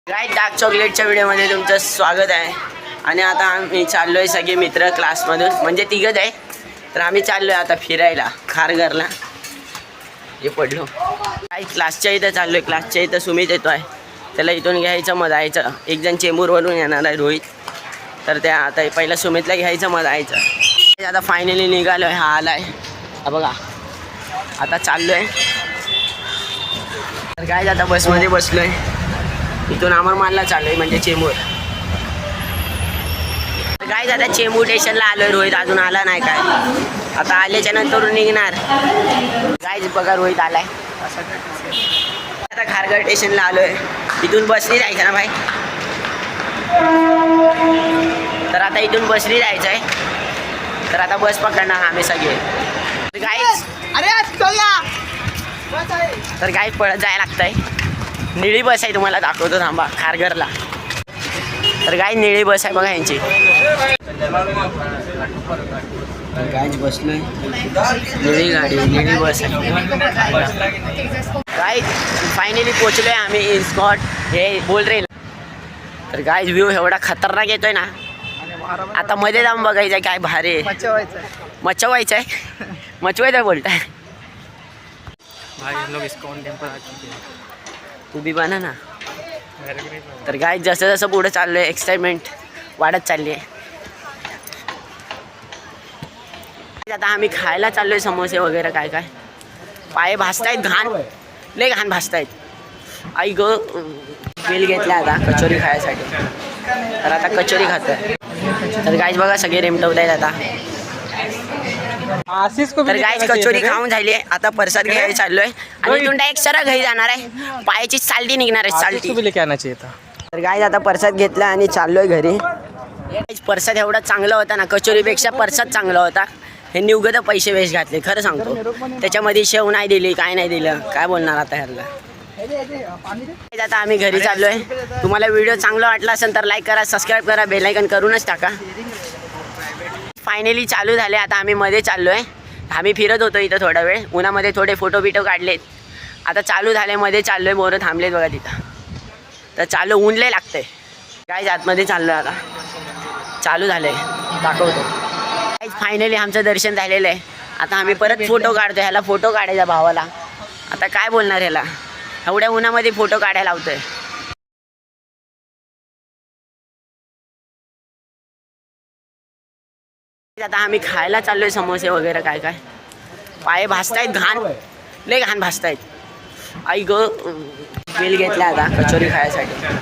Guys dark चॉकलेटच्या व्हिडिओमध्ये तुमचं स्वागत आहे. आणि आता आम्ही चाललोय सगळे मित्र क्लासमधून, म्हणजे तिघच आहे. तर आम्ही चाललोय आता फिरायला खारघरला. हे पडलो काही क्लासच्या इथं चाललोय. क्लासच्या इथं सुमित येतो आहे, त्याला इथून घ्यायचं मग जायचं. एक जण चेंबूरवरून येणार आहे रोहित, तर त्या आता पहिला सुमितला घ्यायचं मग जायचं. आता फायनली निघालो आहे. हा आला आहे, हा बघा. आता चाललो आहे. तर काय आता बसमध्ये बसलो आहे. इथून अमरमानला चालू आहे, म्हणजे चेंबूर. काय आता चेंबूर स्टेशनला आलो आहे. रोहित अजून आला नाही. काय आता आल्याच्या नंतर निघणार. काय बघा रोहित आलाय. आता खारघर स्टेशनला आलो आहे. इथून बसनी जायचं ना भाई. तर आता इथून बसनी जायचं आहे. तर आता बस पकडणार आम्ही सगळे. तर काय पळत जायला लागतंय. निळी बस आहे, तुम्हाला दाखवतो थांबा. खारघरला तर काय निळी बस आहे बघा यांची. गायच बसलोय, निळी गाडी, निळी बस आहे. काय फायनली पोचलोय आम्ही इन्स्कॉट. हे बोल रे. तर काय व्ह्यू एवढा खतरनाक येतोय ना. आता मध्ये जाऊन बघायचं काय भारी. मचवायचं आहे. मचवायचं बोलताय तू बी बना ना. तर काय जसं जसं पुढे चाललोय एक्साइटमेंट वाढत चालली आहे. आता आम्ही खायला चाललोय समोसे वगैरे काय काय. पाय भासतायत, घाण लय घाण भासतायत. आई ग बिल घेतलं आता कचोरी खायसाठी. तर आता कचोरी खातोय. तर गाईज बघा सगळे रेमटवत आहेत आता. तर गाईज कचोरी खाऊन झाली आहे. आता प्रसाद घ्यायला चाललोय आणि इथून डायरेक्ट सरळ घरी जाणार आहे. पायाची साल्टी निघणार आहे, साल्टी. तर गाईज आता प्रसाद घेतला आणि चाललोय घरी. प्रसाद एवढा चांगला होता ना, कचोरीपेक्षा प्रसाद चांगला होता. हे निवगत पैसे वेस्ट घातले खरं सांगतो. त्याच्यामध्ये शेव नाही दिली, काय नाही दिलं, काय बोलणार आता ह्याला. आता आम्ही घरी चाललोय. तुम्हाला व्हिडिओ चांगला वाटला असेल तर लाईक करा, सबस्क्राईब करा, बेल आयकॉन करूनच टाका. फायनली चालू झाले. आता आम्ही मध्ये चाललोय. आम्ही फिरत होतो इथं थोडा वेळ, उन्हामध्ये थोडे फोटो बिटो काढलेत. आता चालू झाले, मध्ये चाललोय. मोरं थांबलेत बघा तिथं. तर चालू ऊन लय लागतंय. काय आतमध्ये चाललोय. आता चालू झालंय, दाखवतो. फायनली आमचं दर्शन झालेलं आहे. आता आम्ही परत फोटो काढतोय. ह्याला फोटो काढायचा भावाला. आता काय बोलणार ह्याला, एवढ्या उन्हामध्ये फोटो काढायला लावतोय. आता आम्ही खायला चाललोय समोसे वगैरे काय काय. पाय भासतायत, घाण लय घाण भासतायत. आई ग बिल घेतलं आता कचोरी खायसाठी.